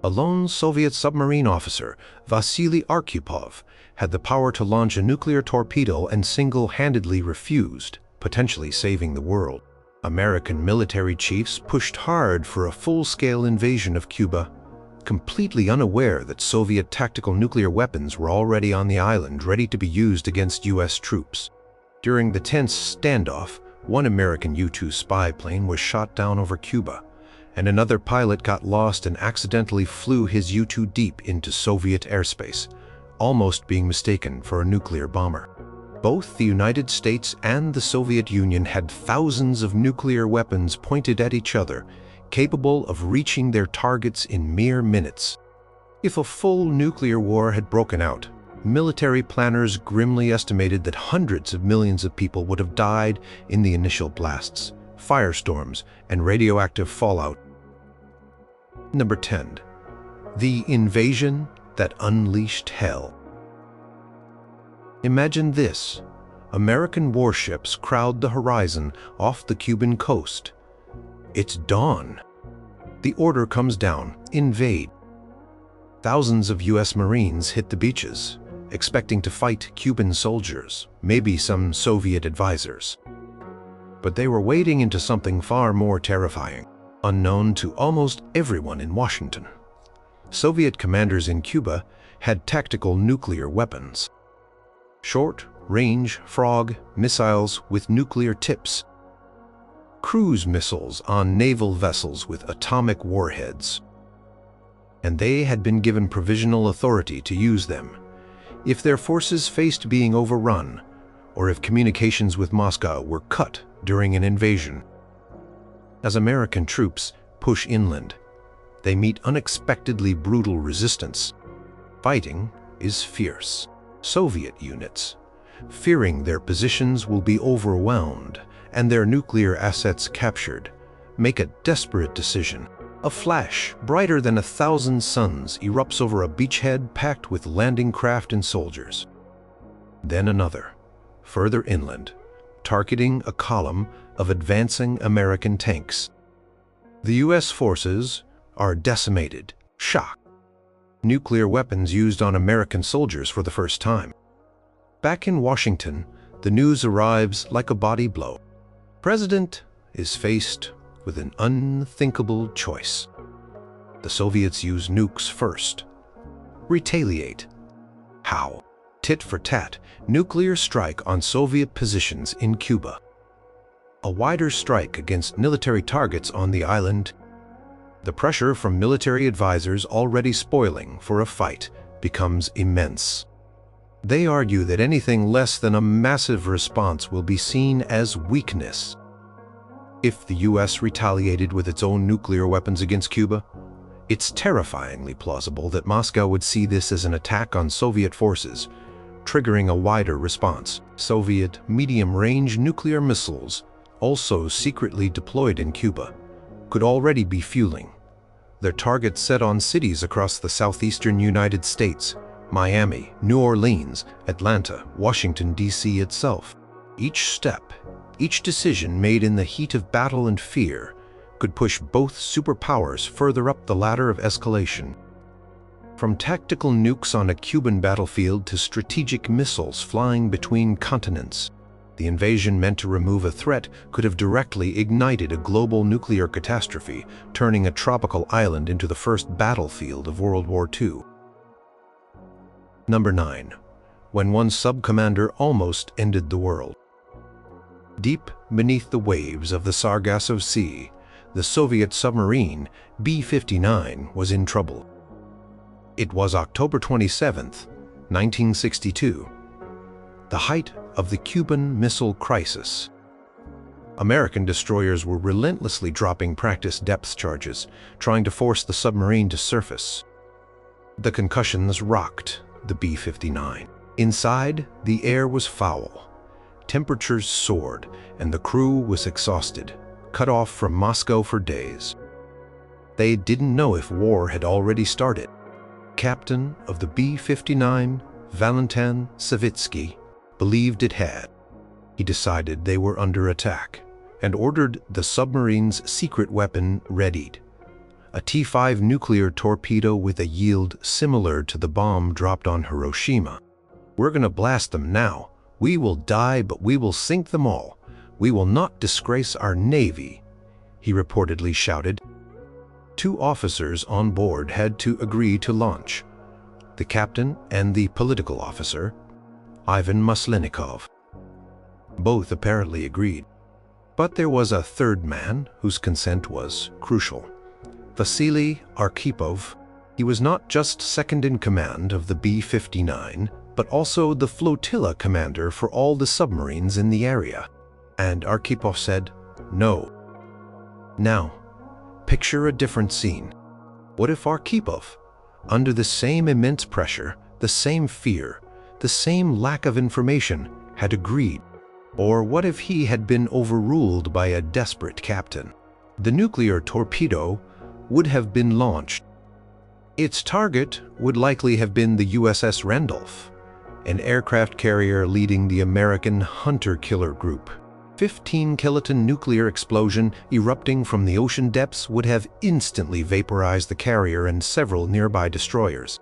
A lone Soviet submarine officer, Vasili Arkhipov, had the power to launch a nuclear torpedo and single-handedly refused, potentially saving the world. American military chiefs pushed hard for a full-scale invasion of Cuba, completely unaware that Soviet tactical nuclear weapons were already on the island ready to be used against U.S. troops. During the tense standoff, one American U-2 spy plane was shot down over Cuba, and another pilot got lost and accidentally flew his U-2 deep into Soviet airspace, almost being mistaken for a nuclear bomber. Both the United States and the Soviet Union had thousands of nuclear weapons pointed at each other, capable of reaching their targets in mere minutes. If a full nuclear war had broken out, military planners grimly estimated that hundreds of millions of people would have died in the initial blasts, firestorms, and radioactive fallout. Number 10. The invasion that unleashed hell. Imagine this. American warships crowd the horizon off the Cuban coast. It's dawn. The order comes down: invade. Thousands of U.S. Marines hit the beaches, expecting to fight Cuban soldiers, maybe some Soviet advisors. But they were wading into something far more terrifying, unknown to almost everyone in Washington. Soviet commanders in Cuba had tactical nuclear weapons. Short-range frog missiles with nuclear tips. Cruise missiles on naval vessels with atomic warheads. And they had been given provisional authority to use them if their forces faced being overrun, or if communications with Moscow were cut during an invasion. As American troops push inland, they meet unexpectedly brutal resistance. Fighting is fierce. Soviet units, fearing their positions will be overwhelmed and their nuclear assets captured, make a desperate decision. A flash brighter than 1,000 suns erupts over a beachhead packed with landing craft and soldiers. Then another, further inland, targeting a column of advancing American tanks. The U.S. forces are decimated, shocked. Nuclear weapons used on American soldiers for the first time. Back in Washington, the news arrives like a body blow. The president is faced with an unthinkable choice. The Soviets use nukes first. Retaliate. How? Tit for tat, nuclear strike on Soviet positions in Cuba. A wider strike against military targets on the island. The pressure from military advisors already spoiling for a fight becomes immense. They argue that anything less than a massive response will be seen as weakness. If the U.S. retaliated with its own nuclear weapons against Cuba, it's terrifyingly plausible that Moscow would see this as an attack on Soviet forces, triggering a wider response. Soviet medium-range nuclear missiles, also secretly deployed in Cuba, could already be fueling. Their targets set on cities across the southeastern United States: Miami, New Orleans, Atlanta, Washington, D.C. itself. Each step, each decision made in the heat of battle and fear could push both superpowers further up the ladder of escalation. From tactical nukes on a Cuban battlefield to strategic missiles flying between continents, the invasion meant to remove a threat could have directly ignited a global nuclear catastrophe, turning a tropical island into the first battlefield of World War II. Number 9. When one sub-commander almost ended the world. Deep beneath the waves of the Sargasso Sea, the Soviet submarine B-59 was in trouble. It was October 27, 1962, the height of the Cuban Missile Crisis. American destroyers were relentlessly dropping practice depth charges, trying to force the submarine to surface. The concussions rocked the B-59. Inside, the air was foul. Temperatures soared, and the crew was exhausted, cut off from Moscow for days. They didn't know if war had already started. Captain of the B-59, Valentin Savitsky, believed it had. He decided they were under attack and ordered the submarine's secret weapon readied, a T-5 nuclear torpedo with a yield similar to the bomb dropped on Hiroshima. "We're gonna blast them now. We will die, but we will sink them all. We will not disgrace our Navy," he reportedly shouted. 2 officers on board had to agree to launch: the captain and the political officer, Ivan Maslenikov. Both apparently agreed. But there was a third man whose consent was crucial: Vasili Arkhipov. He was not just second in command of the B-59, but also the flotilla commander for all the submarines in the area. And Arkhipov said no. Now, picture a different scene. What if Arkhipov, under the same immense pressure, the same fear, the same lack of information, had agreed? Or what if he had been overruled by a desperate captain? The nuclear torpedo would have been launched. Its target would likely have been the USS Randolph, an aircraft carrier leading the American hunter-killer group. 15-kiloton nuclear explosion erupting from the ocean depths would have instantly vaporized the carrier and several nearby destroyers.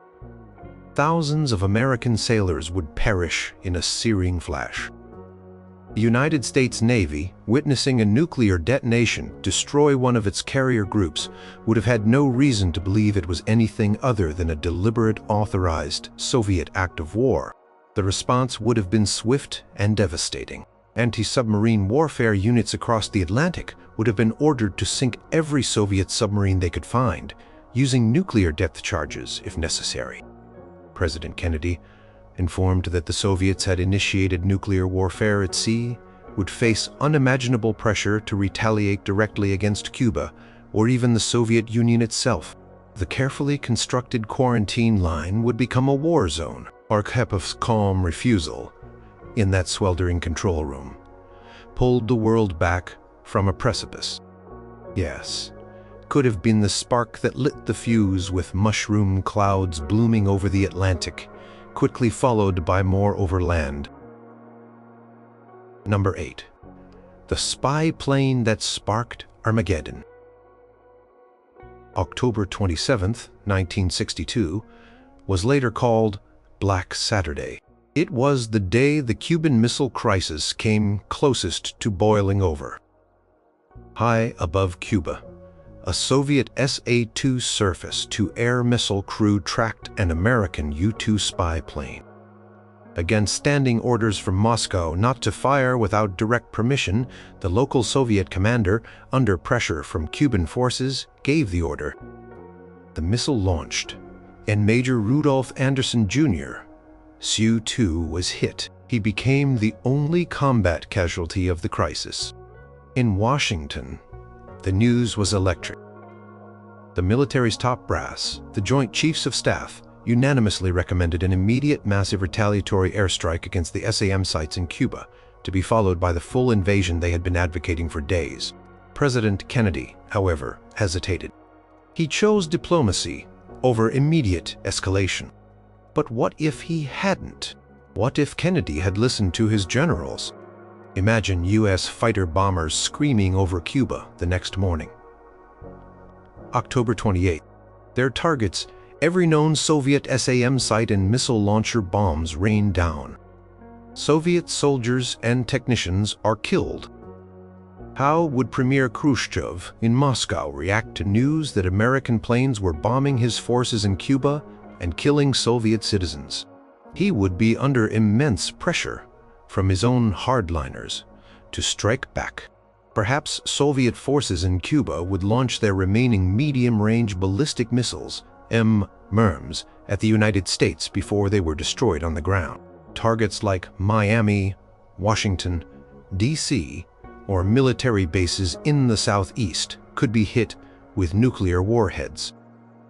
Thousands of American sailors would perish in a searing flash. The United States Navy, witnessing a nuclear detonation destroy one of its carrier groups, would have had no reason to believe it was anything other than a deliberate, authorized Soviet act of war. The response would have been swift and devastating. Anti-submarine warfare units across the Atlantic would have been ordered to sink every Soviet submarine they could find, using nuclear depth charges if necessary. President Kennedy, informed that the Soviets had initiated nuclear warfare at sea, would face unimaginable pressure to retaliate directly against Cuba or even the Soviet Union itself. The carefully constructed quarantine line would become a war zone. Arkhipov's calm refusal in that sweltering control room pulled the world back from a precipice. Yes, could have been the spark that lit the fuse, with mushroom clouds blooming over the Atlantic, quickly followed by more over land. Number 8. The spy plane that sparked Armageddon. October 27, 1962, was later called Black Saturday. It was the day the Cuban Missile Crisis came closest to boiling over. High above Cuba, a Soviet SA-2 surface-to-air missile crew tracked an American U-2 spy plane. Against standing orders from Moscow not to fire without direct permission, the local Soviet commander, under pressure from Cuban forces, gave the order. The missile launched, and Major Rudolph Anderson Jr., Su-2, was hit. He became the only combat casualty of the crisis. In Washington, the news was electric. The military's top brass, the Joint Chiefs of Staff, unanimously recommended an immediate massive retaliatory airstrike against the SAM sites in Cuba, to be followed by the full invasion they had been advocating for days. President Kennedy, however, hesitated. He chose diplomacy over immediate escalation. But what if he hadn't? What if Kennedy had listened to his generals? Imagine U.S. fighter bombers screaming over Cuba the next morning. October 28. Their targets, every known Soviet SAM site and missile launcher bombs rained down. Soviet soldiers and technicians are killed. How would Premier Khrushchev in Moscow react to news that American planes were bombing his forces in Cuba and killing Soviet citizens? He would be under immense pressure from his own hardliners to strike back. Perhaps Soviet forces in Cuba would launch their remaining medium-range ballistic missiles, MMRs, at the United States before they were destroyed on the ground. Targets like Miami, Washington, D.C., or military bases in the southeast could be hit with nuclear warheads.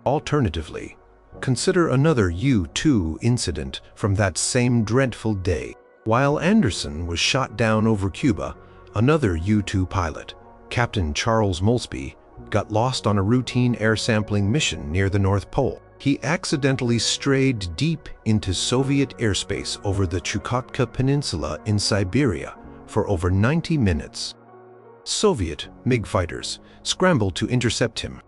Alternatively, consider another U-2 incident from that same dreadful day. While Anderson was shot down over Cuba, another U-2 pilot, Captain Charles Molesby, got lost on a routine air sampling mission near the North Pole. He accidentally strayed deep into Soviet airspace over the Chukotka Peninsula in Siberia for over 90 minutes. Soviet MiG fighters scrambled to intercept him.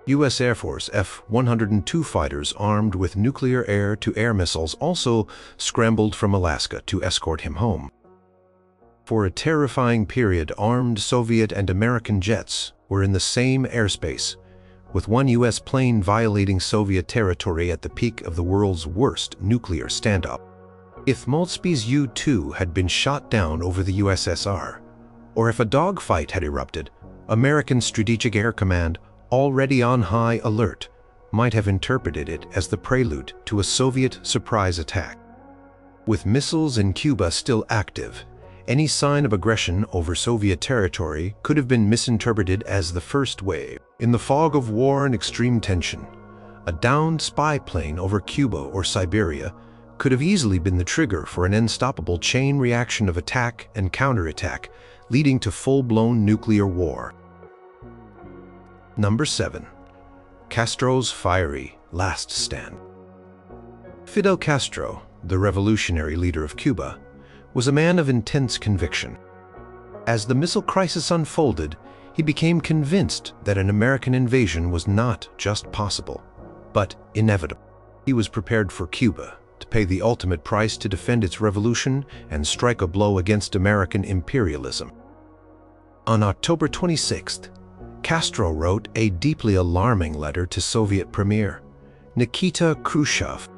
U.S. Air Force F-102 fighters armed with nuclear air-to-air missiles also scrambled from Alaska to escort him home. For a terrifying period, armed Soviet and American jets were in the same airspace, with one U.S. plane violating Soviet territory at the peak of the world's worst nuclear standoff. If Maltby's U-2 had been shot down over the USSR, or if a dogfight had erupted, American Strategic Air Command, already on high alert, might have interpreted it as the prelude to a Soviet surprise attack. With missiles in Cuba still active, any sign of aggression over Soviet territory could have been misinterpreted as the first wave. In the fog of war and extreme tension, a downed spy plane over Cuba or Siberia could have easily been the trigger for an unstoppable chain reaction of attack and counterattack, leading to full-blown nuclear war. Number 7. Castro's fiery last stand. Fidel Castro, the revolutionary leader of Cuba, was a man of intense conviction. As the missile crisis unfolded, he became convinced that an American invasion was not just possible, but inevitable. He was prepared for Cuba to pay the ultimate price to defend its revolution and strike a blow against American imperialism. On October 26th, Castro wrote a deeply alarming letter to Soviet Premier Nikita Khrushchev.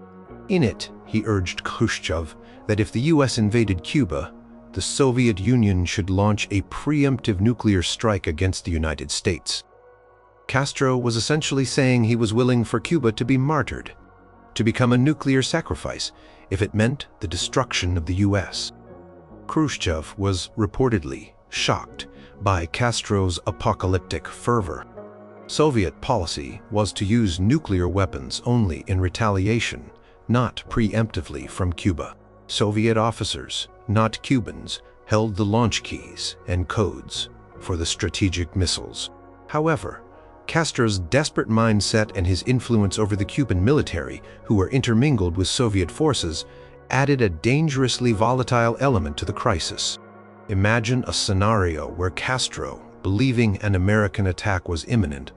In it, he urged Khrushchev that if the U.S. invaded Cuba, the Soviet Union should launch a preemptive nuclear strike against the United States. Castro was essentially saying he was willing for Cuba to be martyred, to become a nuclear sacrifice, if it meant the destruction of the U.S. Khrushchev was reportedly shocked by Castro's apocalyptic fervor. Soviet policy was to use nuclear weapons only in retaliation, not preemptively from Cuba. Soviet officers, not Cubans, held the launch keys and codes for the strategic missiles. However, Castro's desperate mindset and his influence over the Cuban military, who were intermingled with Soviet forces, added a dangerously volatile element to the crisis. Imagine a scenario where Castro, believing an American attack was imminent,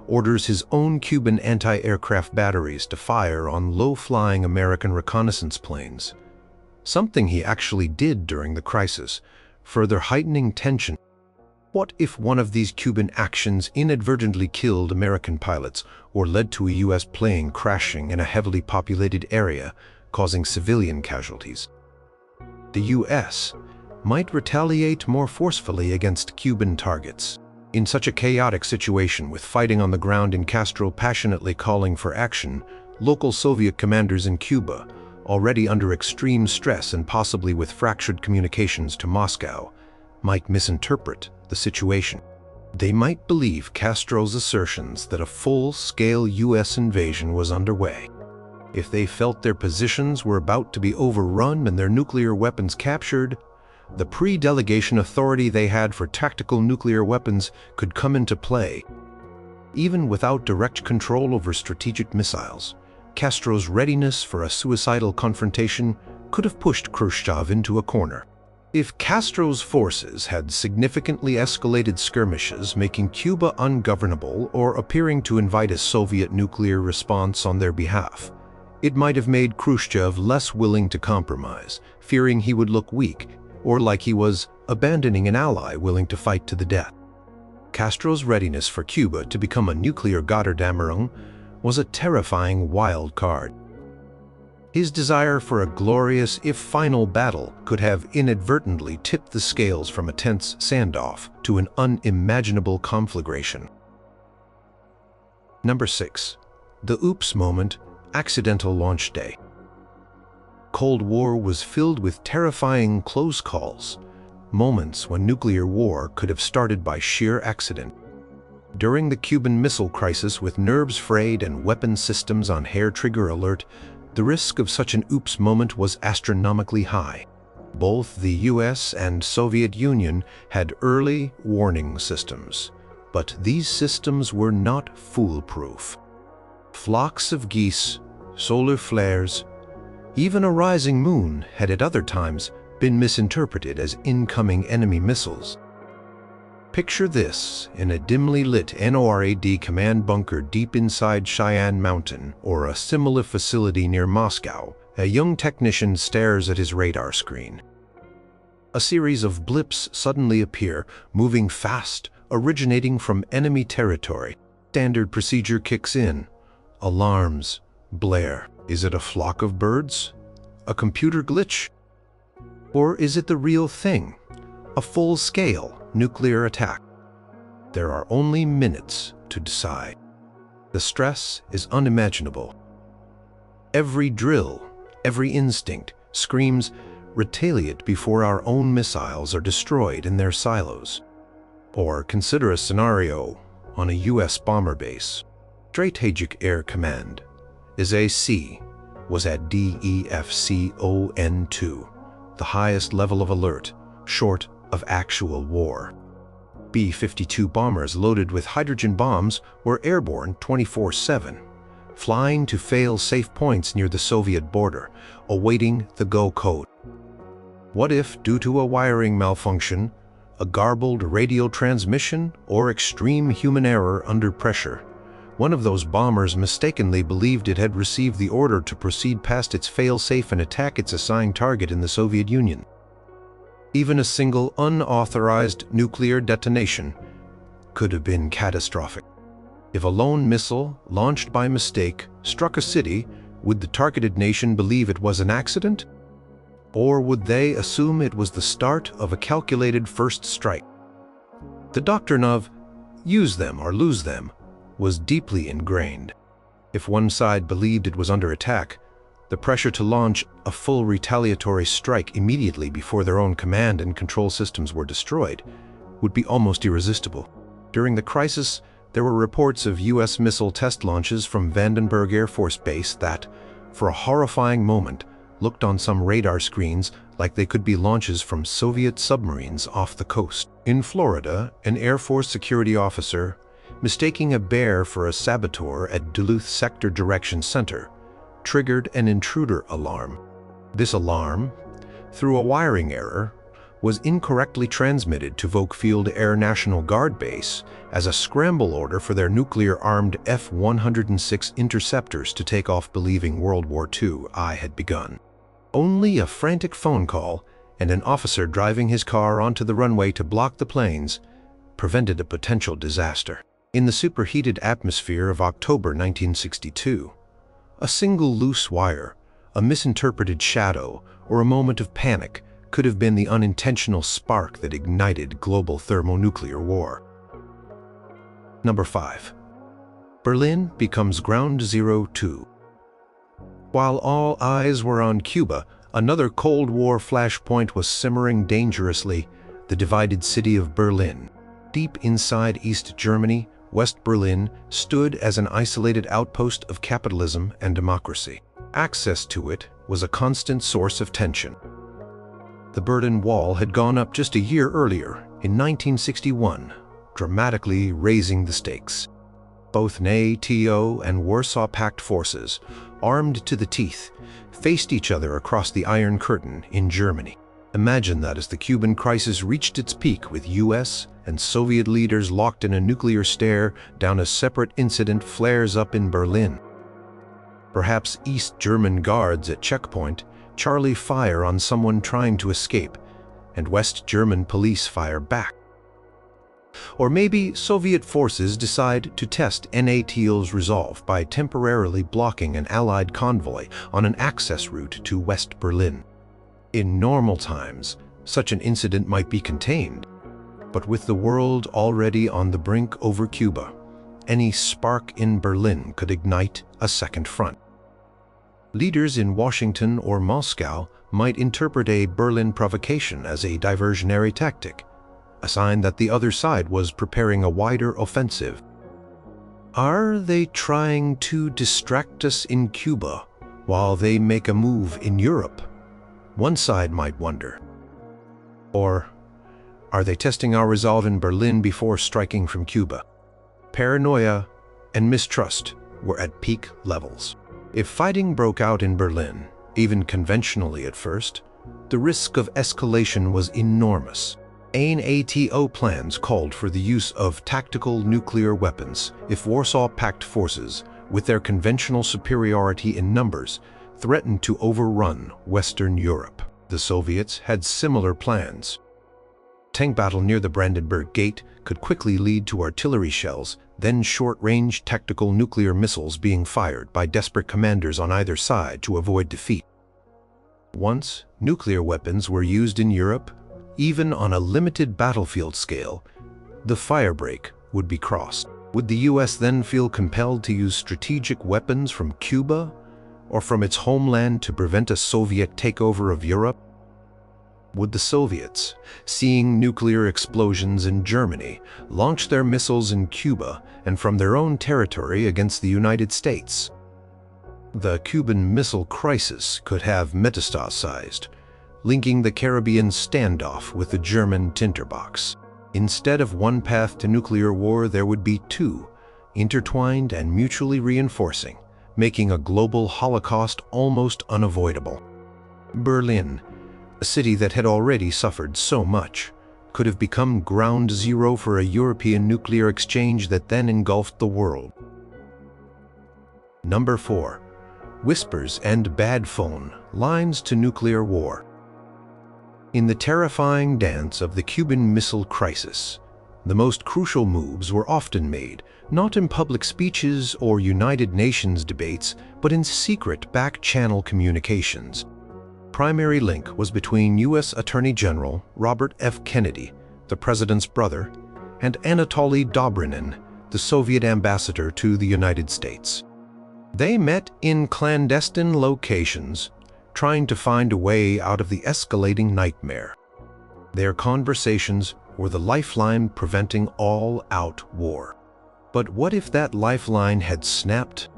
orders his own Cuban anti-aircraft batteries to fire on low-flying American reconnaissance planes. Something he actually did during the crisis, further heightening tension. What if one of these Cuban actions inadvertently killed American pilots or led to a U.S. plane crashing in a heavily populated area, causing civilian casualties? The U.S. might retaliate more forcefully against Cuban targets. In such a chaotic situation, with fighting on the ground and Castro passionately calling for action, local Soviet commanders in Cuba, already under extreme stress and possibly with fractured communications to Moscow, might misinterpret the situation. They might believe Castro's assertions that a full-scale U.S. invasion was underway. If they felt their positions were about to be overrun and their nuclear weapons captured, the pre-delegation authority they had for tactical nuclear weapons could come into play. Even without direct control over strategic missiles, Castro's readiness for a suicidal confrontation could have pushed Khrushchev into a corner. If Castro's forces had significantly escalated skirmishes, making Cuba ungovernable or appearing to invite a Soviet nuclear response on their behalf, it might have made Khrushchev less willing to compromise, fearing he would look weak or like he was abandoning an ally willing to fight to the death. Castro's readiness for Cuba to become a nuclear Götterdämmerung was a terrifying wild card. His desire for a glorious, if final, battle could have inadvertently tipped the scales from a tense standoff to an unimaginable conflagration. Number 6. The oops moment, accidental launch day. Cold War was filled with terrifying close calls, moments when nuclear war could have started by sheer accident. During the Cuban Missile Crisis, with nerves frayed and weapon systems on hair-trigger alert, the risk of such an oops moment was astronomically high. Both the US and Soviet Union had early warning systems, but these systems were not foolproof. Flocks of geese, solar flares, even a rising moon had at other times been misinterpreted as incoming enemy missiles. Picture this in a dimly lit NORAD command bunker deep inside Cheyenne Mountain or a similar facility near Moscow. A young technician stares at his radar screen. A series of blips suddenly appear, moving fast, originating from enemy territory. Standard procedure kicks in. Alarms blare. Is it a flock of birds? A computer glitch? Or is it the real thing? A full-scale nuclear attack? There are only minutes to decide. The stress is unimaginable. Every drill, every instinct screams, retaliate before our own missiles are destroyed in their silos. Or consider a scenario on a U.S. bomber base. Strategic Air Command, SAC, was at DEFCON2, the highest level of alert, short of actual war. B-52 bombers loaded with hydrogen bombs were airborne 24/7, flying to fail-safe points near the Soviet border, awaiting the go code. What if, due to a wiring malfunction, a garbled radio transmission, or extreme human error under pressure, one of those bombers mistakenly believed it had received the order to proceed past its fail-safe and attack its assigned target in the Soviet Union? Even a single unauthorized nuclear detonation could have been catastrophic. If a lone missile, launched by mistake, struck a city, would the targeted nation believe it was an accident? Or would they assume it was the start of a calculated first strike? The doctrine of use them or lose them was deeply ingrained. If one side believed it was under attack, the pressure to launch a full retaliatory strike immediately before their own command and control systems were destroyed would be almost irresistible. During the crisis, there were reports of U.S. missile test launches from Vandenberg Air Force Base that, for a horrifying moment, looked on some radar screens like they could be launches from Soviet submarines off the coast. In Florida, an Air Force security officer, mistaking a bear for a saboteur at Duluth Sector Direction Center, triggered an intruder alarm. This alarm, through a wiring error, was incorrectly transmitted to Volk-Field Air National Guard Base as a scramble order for their nuclear-armed F-106 interceptors to take off, believing World War II had begun. Only a frantic phone call and an officer driving his car onto the runway to block the planes prevented a potential disaster. In the superheated atmosphere of October 1962, a single loose wire, a misinterpreted shadow, or a moment of panic could have been the unintentional spark that ignited global thermonuclear war. Number 5. Berlin becomes Ground Zero 2. While all eyes were on Cuba, another Cold War flashpoint was simmering dangerously, the divided city of Berlin. Deep inside East Germany, West Berlin stood as an isolated outpost of capitalism and democracy. Access to it was a constant source of tension. The Berlin Wall had gone up just a year earlier, in 1961, dramatically raising the stakes. Both NATO and Warsaw Pact forces, armed to the teeth, faced each other across the Iron Curtain in Germany. Imagine that as the Cuban crisis reached its peak with US and Soviet leaders locked in a nuclear stare down a separate incident flares up in Berlin. Perhaps East German guards at checkpoint Charlie fire on someone trying to escape, and West German police fire back. Or maybe Soviet forces decide to test NATO's resolve by temporarily blocking an Allied convoy on an access route to West Berlin. In normal times, such an incident might be contained, but with the world already on the brink over Cuba, any spark in Berlin could ignite a second front. Leaders in Washington or Moscow might interpret a Berlin provocation as a diversionary tactic, a sign that the other side was preparing a wider offensive. Are they trying to distract us in Cuba while they make a move in Europe? One side might wonder. Or are they testing our resolve in Berlin before striking from Cuba? Paranoia and mistrust were at peak levels. If fighting broke out in Berlin, even conventionally at first, the risk of escalation was enormous. NATO plans called for the use of tactical nuclear weapons if Warsaw Pact forces, with their conventional superiority in numbers, threatened to overrun Western Europe. The Soviets had similar plans. Tank battle near the Brandenburg Gate could quickly lead to artillery shells, then short-range tactical nuclear missiles being fired by desperate commanders on either side to avoid defeat. Once nuclear weapons were used in Europe, even on a limited battlefield scale, the firebreak would be crossed. Would the US then feel compelled to use strategic weapons from Cuba or from its homeland to prevent a Soviet takeover of Europe? Would the Soviets, seeing nuclear explosions in Germany, launch their missiles in Cuba and from their own territory against the United States? The Cuban Missile Crisis could have metastasized, linking the Caribbean standoff with the German tinderbox. Instead of one path to nuclear war, there would be two, intertwined and mutually reinforcing, making a global holocaust almost unavoidable. Berlin, a city that had already suffered so much, could have become ground zero for a European nuclear exchange that then engulfed the world. Number 4. Whispers and bad phone lines to nuclear war. In the terrifying dance of the Cuban Missile Crisis, the most crucial moves were often made, not in public speeches or United Nations debates, but in secret back-channel communications. Primary link was between U.S. Attorney General Robert F. Kennedy, the president's brother, and Anatoly Dobrynin, the Soviet ambassador to the United States. They met in clandestine locations, trying to find a way out of the escalating nightmare. Their conversations were the lifeline preventing all-out war. But what if that lifeline had snapped?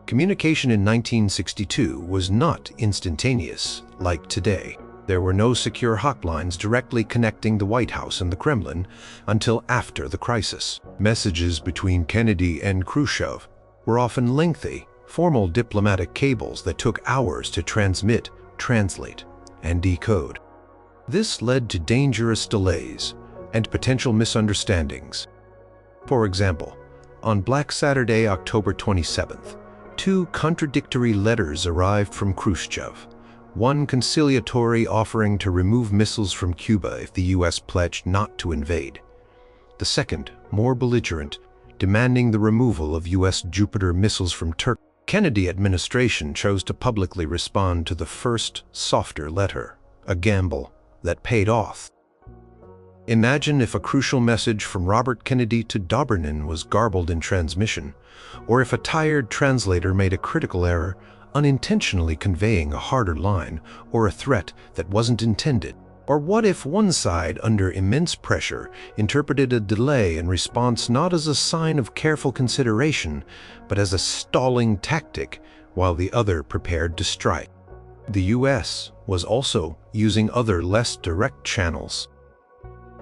Communication in 1962 was not instantaneous like today. There were no secure hotlines directly connecting the White House and the Kremlin until after the crisis. Messages between Kennedy and Khrushchev were often lengthy, formal diplomatic cables that took hours to transmit, translate, and decode. This led to dangerous delays and potential misunderstandings. For example, on Black Saturday, October 27th, two contradictory letters arrived from Khrushchev, one conciliatory offering to remove missiles from Cuba if the U.S. pledged not to invade. The second, more belligerent, demanding the removal of U.S. Jupiter missiles from Turkey. Kennedy administration chose to publicly respond to the first, softer letter, a gamble that paid off. Imagine if a crucial message from Robert Kennedy to Dobrynin was garbled in transmission, or if a tired translator made a critical error, unintentionally conveying a harder line or a threat that wasn't intended. Or what if one side, under immense pressure, interpreted a delay in response not as a sign of careful consideration, but as a stalling tactic, while the other prepared to strike? The U.S. was also using other less direct channels.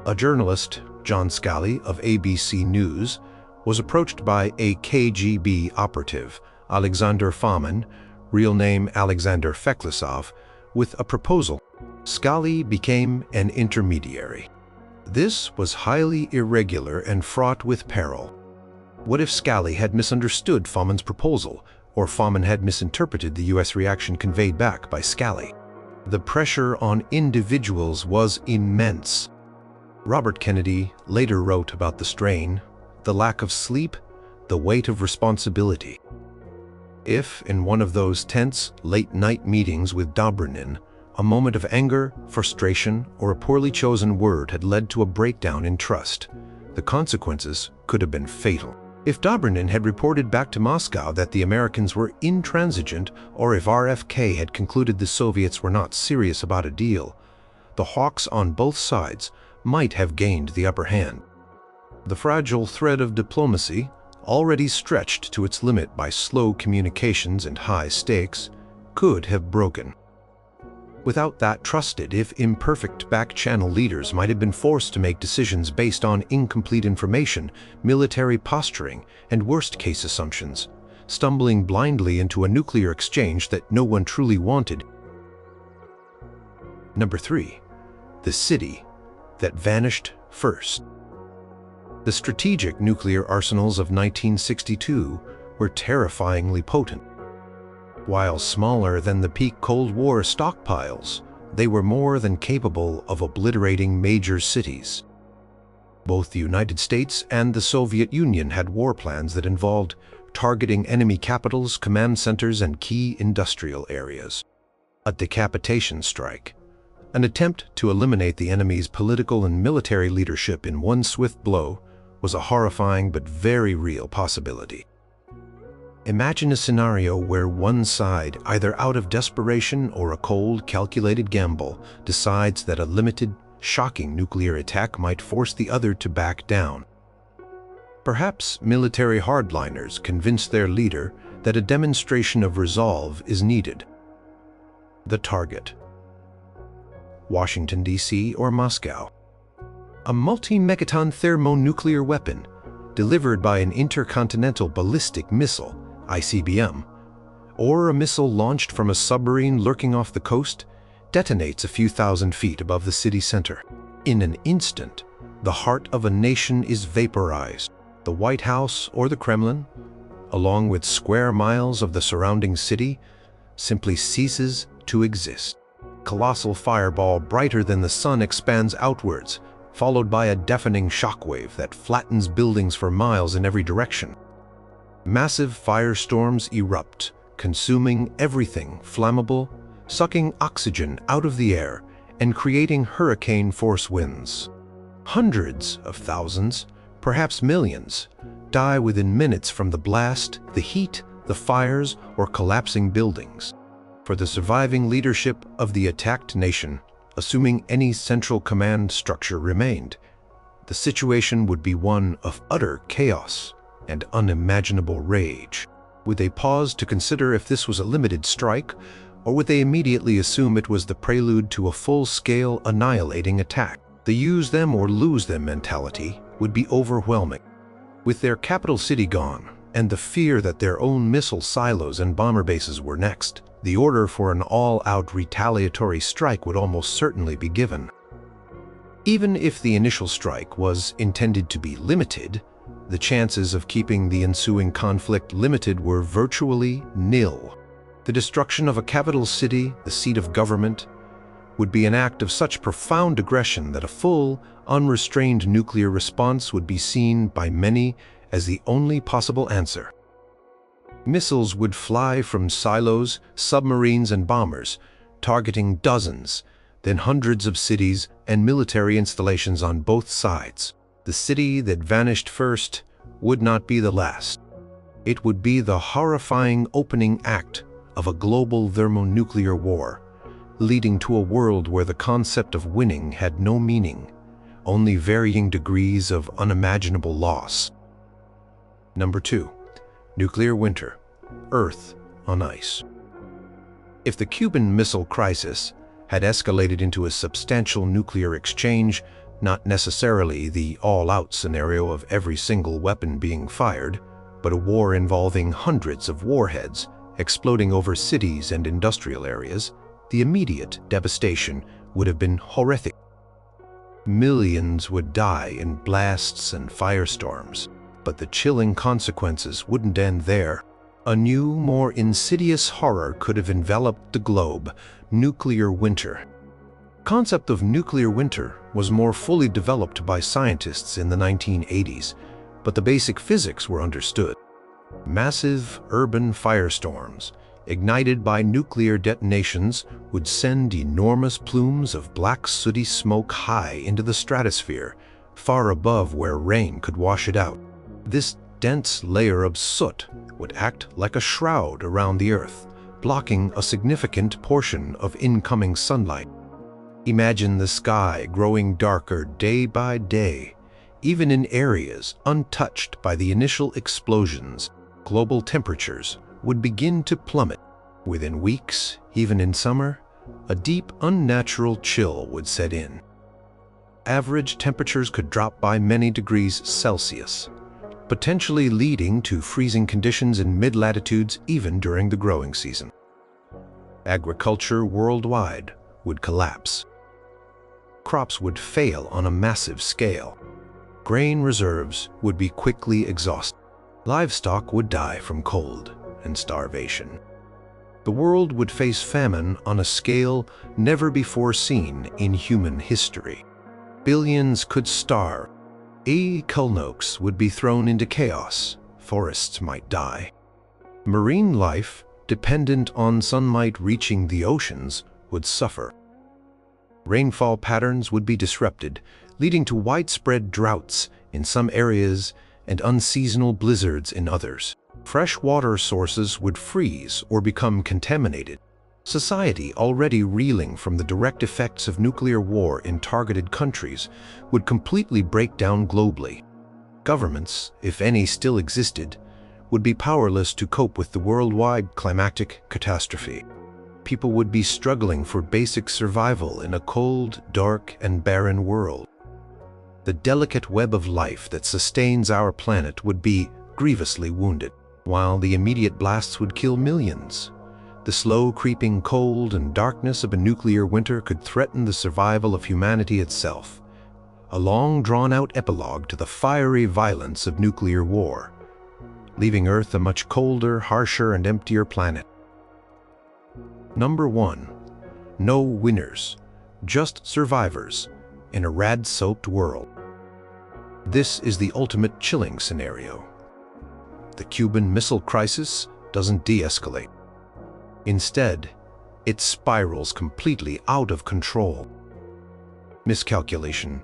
A journalist, John Scali of ABC News, was approached by a KGB operative, Alexander Fomin, real name Alexander Feklesov, with a proposal. Scali became an intermediary. This was highly irregular and fraught with peril. What if Scali had misunderstood Fomin's proposal, or Fomin had misinterpreted the U.S. reaction conveyed back by Scali? The pressure on individuals was immense. Robert Kennedy later wrote about the strain, the lack of sleep, the weight of responsibility. If, in one of those tense, late-night meetings with Dobrynin, a moment of anger, frustration, or a poorly chosen word had led to a breakdown in trust, the consequences could have been fatal. If Dobrynin had reported back to Moscow that the Americans were intransigent, or if RFK had concluded the Soviets were not serious about a deal, the hawks on both sides might have gained the upper hand. The fragile thread of diplomacy, already stretched to its limit by slow communications and high stakes, could have broken. Without that, trusted, if imperfect, back-channel leaders might have been forced to make decisions based on incomplete information, military posturing, and worst-case assumptions, stumbling blindly into a nuclear exchange that no one truly wanted. Number 3. The city that vanished first. The strategic nuclear arsenals of 1962 were terrifyingly potent. While smaller than the peak Cold War stockpiles, they were more than capable of obliterating major cities. Both the United States and the Soviet Union had war plans that involved targeting enemy capitals, command centers, and key industrial areas. A decapitation strike, an attempt to eliminate the enemy's political and military leadership in one swift blow, was a horrifying but very real possibility. Imagine a scenario where one side, either out of desperation or a cold, calculated gamble, decides that a limited, shocking nuclear attack might force the other to back down. Perhaps military hardliners convince their leader that a demonstration of resolve is needed. The target: Washington, D.C. or Moscow. A multi-megaton thermonuclear weapon delivered by an intercontinental ballistic missile, ICBM, or a missile launched from a submarine lurking off the coast, detonates a few thousand feet above the city center. In an instant, the heart of a nation is vaporized. The White House or the Kremlin, along with square miles of the surrounding city, simply ceases to exist. Colossal fireball brighter than the sun expands outwards, followed by a deafening shockwave that flattens buildings for miles in every direction. Massive firestorms erupt, consuming everything flammable, sucking oxygen out of the air, and creating hurricane-force winds. Hundreds of thousands, perhaps millions, die within minutes from the blast, the heat, the fires, or collapsing buildings. For the surviving leadership of the attacked nation, assuming any central command structure remained, the situation would be one of utter chaos and unimaginable rage. Would they pause to consider if this was a limited strike, or would they immediately assume it was the prelude to a full-scale annihilating attack? The use them or lose them mentality would be overwhelming. With their capital city gone, and the fear that their own missile silos and bomber bases were next, the order for an all-out retaliatory strike would almost certainly be given. Even if the initial strike was intended to be limited, the chances of keeping the ensuing conflict limited were virtually nil. The destruction of a capital city, the seat of government, would be an act of such profound aggression that a full, unrestrained nuclear response would be seen by many as the only possible answer. Missiles would fly from silos, submarines, and bombers, targeting dozens, then hundreds of cities and military installations on both sides. The city that vanished first would not be the last. It would be the horrifying opening act of a global thermonuclear war, leading to a world where the concept of winning had no meaning, only varying degrees of unimaginable loss. Number 2. Nuclear winter. Earth on ice. If the Cuban Missile Crisis had escalated into a substantial nuclear exchange, not necessarily the all-out scenario of every single weapon being fired, but a war involving hundreds of warheads exploding over cities and industrial areas, the immediate devastation would have been horrific. Millions would die in blasts and firestorms, but the chilling consequences wouldn't end there. A new, more insidious horror could have enveloped the globe: nuclear winter. The concept of nuclear winter was more fully developed by scientists in the 1980s, but the basic physics were understood. Massive urban firestorms, ignited by nuclear detonations, would send enormous plumes of black sooty smoke high into the stratosphere, far above where rain could wash it out. This dense layer of soot would act like a shroud around the Earth, blocking a significant portion of incoming sunlight. Imagine the sky growing darker day by day. Even in areas untouched by the initial explosions, global temperatures would begin to plummet. Within weeks, even in summer, a deep, unnatural chill would set in. Average temperatures could drop by many degrees Celsius, potentially leading to freezing conditions in mid-latitudes even during the growing season. Agriculture worldwide would collapse. crops would fail on a massive scale. Grain reserves would be quickly exhausted. Livestock would die from cold and starvation. The world would face famine on a scale never before seen in human history. Billions could starve. Culnoaks would be thrown into chaos. Forests might die. Marine life, dependent on sunlight reaching the oceans, would suffer. Rainfall patterns would be disrupted, leading to widespread droughts in some areas and unseasonal blizzards in others. Fresh water sources would freeze or become contaminated. Society, already reeling from the direct effects of nuclear war in targeted countries, would completely break down globally. Governments, if any still existed, would be powerless to cope with the worldwide climactic catastrophe. People would be struggling for basic survival in a cold, dark, and barren world. The delicate web of life that sustains our planet would be grievously wounded. While the immediate blasts would kill millions, the slow creeping cold and darkness of a nuclear winter could threaten the survival of humanity itself, a long drawn-out epilogue to the fiery violence of nuclear war, leaving Earth a much colder, harsher, and emptier planet. Number 1. No winners, just survivors in a rad-soaked world. This is the ultimate chilling scenario. The Cuban Missile Crisis doesn't de-escalate. Instead, it spirals completely out of control. Miscalculation,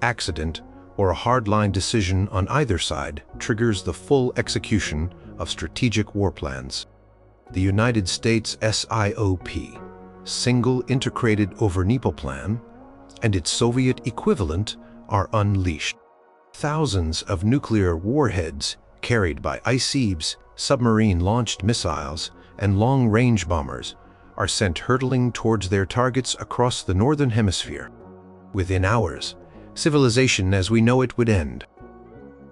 accident, or a hardline decision on either side triggers the full execution of strategic war plans. The United States SIOP, Single Integrated Overnipo Plan, and its Soviet equivalent are unleashed. Thousands of nuclear warheads carried by ICBMs, submarine-launched missiles, and long-range bombers are sent hurtling towards their targets across the Northern Hemisphere. Within hours, civilization as we know it would end.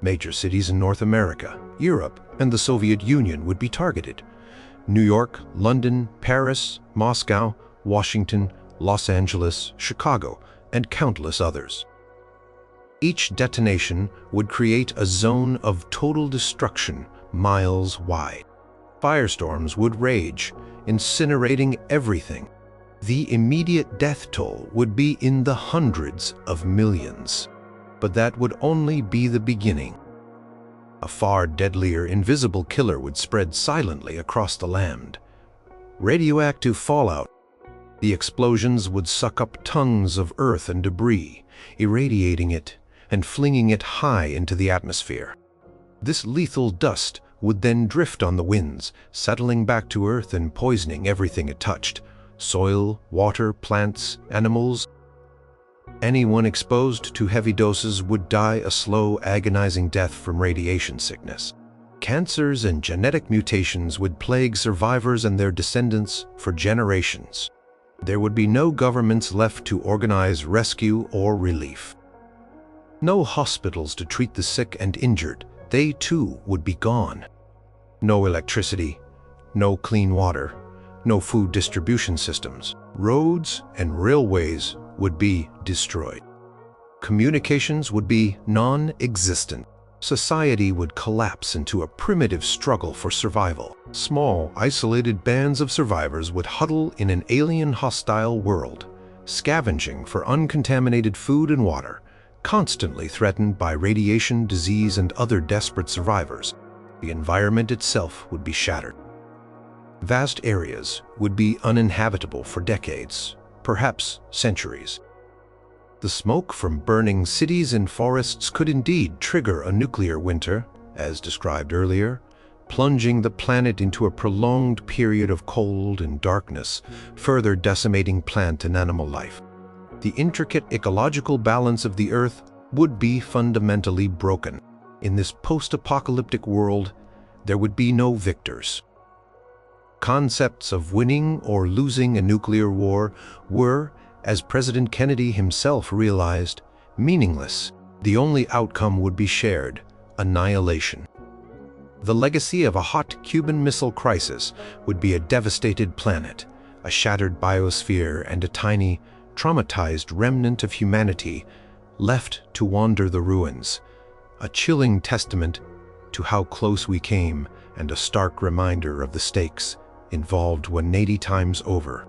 Major cities in North America, Europe, and the Soviet Union would be targeted. New York, London, Paris, Moscow, Washington, Los Angeles, Chicago, and countless others. Each detonation would create a zone of total destruction miles wide. Firestorms would rage, incinerating everything. The immediate death toll would be in the hundreds of millions. But that would only be the beginning. A far deadlier, invisible killer would spread silently across the land. Radioactive fallout. The explosions would suck up tons of earth and debris, irradiating it and flinging it high into the atmosphere. This lethal dust would then drift on the winds, settling back to Earth and poisoning everything it touched: soil, water, plants, animals. Anyone exposed to heavy doses would die a slow, agonizing death from radiation sickness. Cancers and genetic mutations would plague survivors and their descendants for generations. There would be no governments left to organize rescue or relief. No hospitals to treat the sick and injured. They too would be gone. No electricity, no clean water, no food distribution systems. Roads and railways would be destroyed. Communications would be non-existent. Society would collapse into a primitive struggle for survival. Small, isolated bands of survivors would huddle in an alien hostile world, scavenging for uncontaminated food and water, constantly threatened by radiation, disease, and other desperate survivors. The environment itself would be shattered. Vast areas would be uninhabitable for decades, perhaps centuries. The smoke from burning cities and forests could indeed trigger a nuclear winter, as described earlier, plunging the planet into a prolonged period of cold and darkness, further decimating plant and animal life. The intricate ecological balance of the Earth would be fundamentally broken. In this post-apocalyptic world, there would be no victors. Concepts of winning or losing a nuclear war were, as President Kennedy himself realized, meaningless. The only outcome would be shared: annihilation. The legacy of a hot Cuban Missile Crisis would be a devastated planet, a shattered biosphere, and a tiny, traumatized remnant of humanity left to wander the ruins, a chilling testament to how close we came and a stark reminder of the stakes involved when 80 times over.